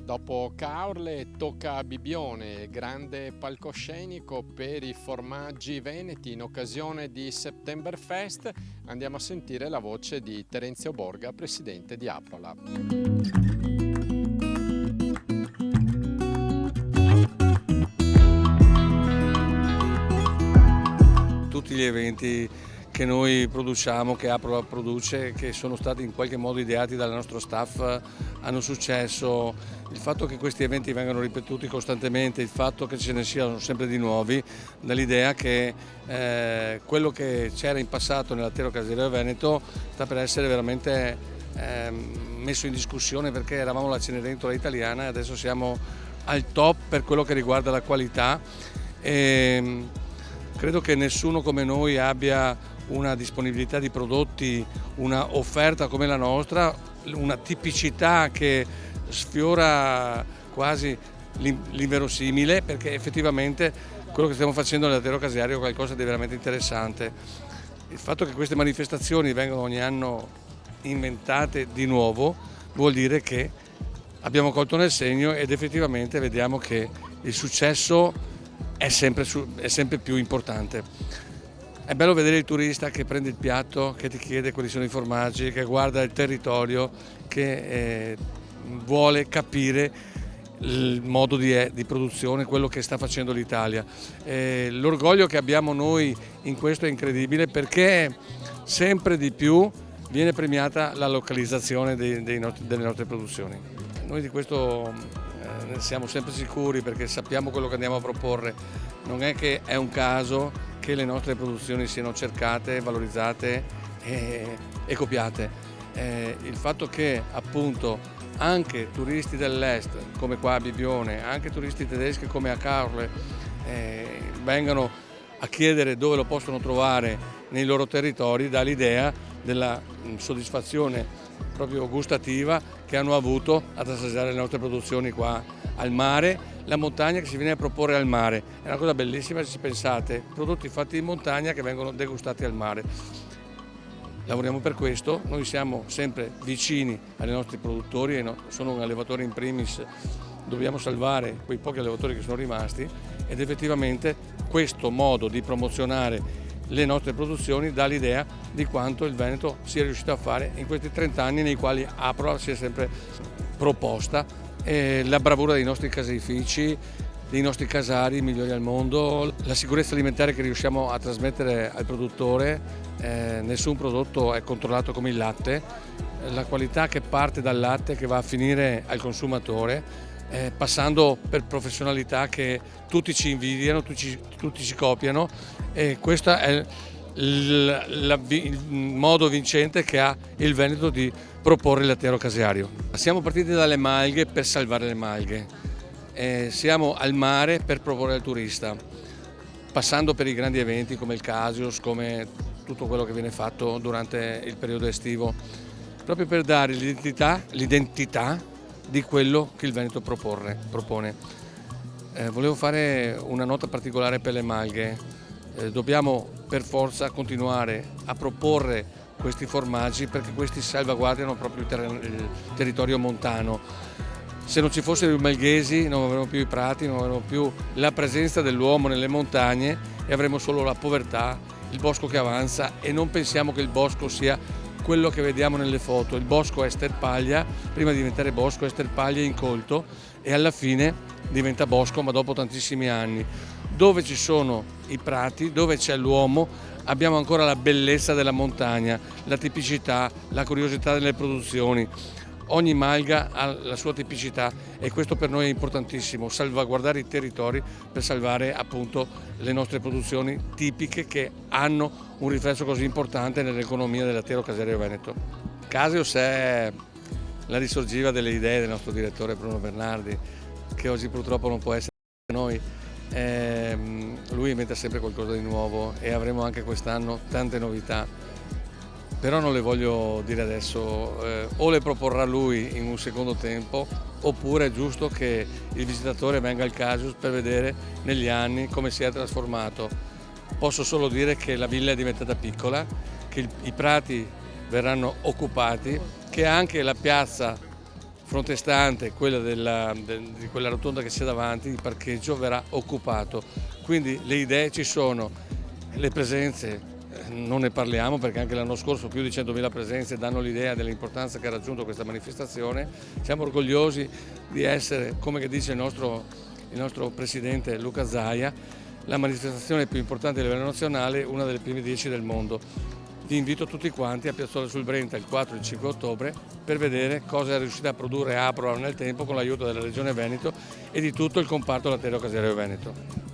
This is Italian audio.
Dopo Caorle tocca a Bibione, grande palcoscenico per i formaggi veneti in occasione di Septemberfest. Andiamo a sentire la voce di Terenzio Borga, presidente di Aprola. Tutti gli eventi che noi produciamo, che Aprola produce, che sono stati in qualche modo ideati dal nostro staff, hanno successo. Il fatto che questi eventi vengano ripetuti costantemente, il fatto che ce ne siano sempre di nuovi, dall'idea che quello che c'era in passato nel lattiero caseario veneto sta per essere veramente messo in discussione, perché eravamo la Cenerentola italiana e adesso siamo al top per quello che riguarda la qualità. Credo che nessuno come noi abbia una disponibilità di prodotti, una offerta come la nostra, una tipicità che sfiora quasi l'inverosimile, perché effettivamente quello che stiamo facendo nel lattiero caseario è qualcosa di veramente interessante. Il fatto che queste manifestazioni vengano ogni anno inventate di nuovo vuol dire che abbiamo colto nel segno ed effettivamente vediamo che il successo è sempre più importante. È bello vedere il turista che prende il piatto, che ti chiede quali sono i formaggi, che guarda il territorio, che vuole capire il modo di produzione, quello che sta facendo l'Italia. L'orgoglio che abbiamo noi in questo è incredibile, perché sempre di più viene premiata la localizzazione delle nostre produzioni. Noi di questo ne siamo sempre sicuri, perché sappiamo quello che andiamo a proporre. Non è che è un caso che le nostre produzioni siano cercate, valorizzate e copiate. Il fatto che appunto anche turisti dell'est come qua a Bibione, anche turisti tedeschi come a Caorle vengano a chiedere dove lo possono trovare nei loro territori, dà l'idea della soddisfazione proprio gustativa che hanno avuto ad assaggiare le nostre produzioni qua al mare. La montagna che si viene a proporre al mare è una cosa bellissima, se ci pensate, prodotti fatti in montagna che vengono degustati al mare. Lavoriamo per questo, noi siamo sempre vicini ai nostri produttori, sono un allevatore in primis, dobbiamo salvare quei pochi allevatori che sono rimasti, ed effettivamente questo modo di promozionare le nostre produzioni dà l'idea di quanto il Veneto sia riuscito a fare in questi 30 anni nei quali Aprola si è sempre proposta. La bravura dei nostri caseifici, dei nostri casari migliori al mondo, la sicurezza alimentare che riusciamo a trasmettere al produttore. Nessun prodotto è controllato come il latte, la qualità che parte dal latte che va a finire al consumatore, passando per professionalità che tutti ci invidiano, tutti ci copiano, e questo è il modo vincente che ha il Veneto di proporre il lattiero caseario. Siamo partiti dalle malghe per salvare le malghe, siamo al mare per proporre al turista, passando per i grandi eventi come il Casius, come tutto quello che viene fatto durante il periodo estivo, proprio per dare l'identità di quello che il Veneto propone. Volevo fare una nota particolare per le malghe. Dobbiamo per forza continuare a proporre questi formaggi, perché questi salvaguardano proprio il territorio montano. Se non ci fossero i malghesi non avremmo più i prati, non avremmo più la presenza dell'uomo nelle montagne e avremo solo la povertà, il bosco che avanza, e non pensiamo che il bosco sia quello che vediamo nelle foto. Il bosco è sterpaglia, prima di diventare bosco è sterpaglia incolto e alla fine diventa bosco, ma dopo tantissimi anni. Dove ci sono i prati, dove c'è l'uomo, abbiamo ancora la bellezza della montagna, la tipicità, la curiosità delle produzioni. Ogni malga ha la sua tipicità e questo per noi è importantissimo, salvaguardare i territori per salvare appunto le nostre produzioni tipiche che hanno un riflesso così importante nell'economia del lattiero caseario veneto. Casius è la risorgiva delle idee del nostro direttore Bruno Bernardi, che oggi purtroppo non può essere con noi. Lui inventa sempre qualcosa di nuovo e avremo anche quest'anno tante novità, però non le voglio dire adesso, o le proporrà lui in un secondo tempo, oppure è giusto che il visitatore venga al Casius per vedere negli anni come si è trasformato. Posso solo dire che la villa è diventata piccola, che i prati verranno occupati, che anche la piazza frontestante, quella di quella rotonda che c'è davanti, il parcheggio verrà occupato. Quindi le idee ci sono, le presenze non ne parliamo perché anche l'anno scorso più di 100.000 presenze danno l'idea dell'importanza che ha raggiunto questa manifestazione. Siamo orgogliosi di essere, come dice il nostro presidente Luca Zaia, la manifestazione più importante a livello nazionale, una delle prime 10 del mondo. Vi invito tutti quanti a Piazzola sul Brenta il 4 e il 5 ottobre per vedere cosa è riuscita a produrre Apro nel tempo con l'aiuto della Regione Veneto e di tutto il comparto lattiero caseario veneto.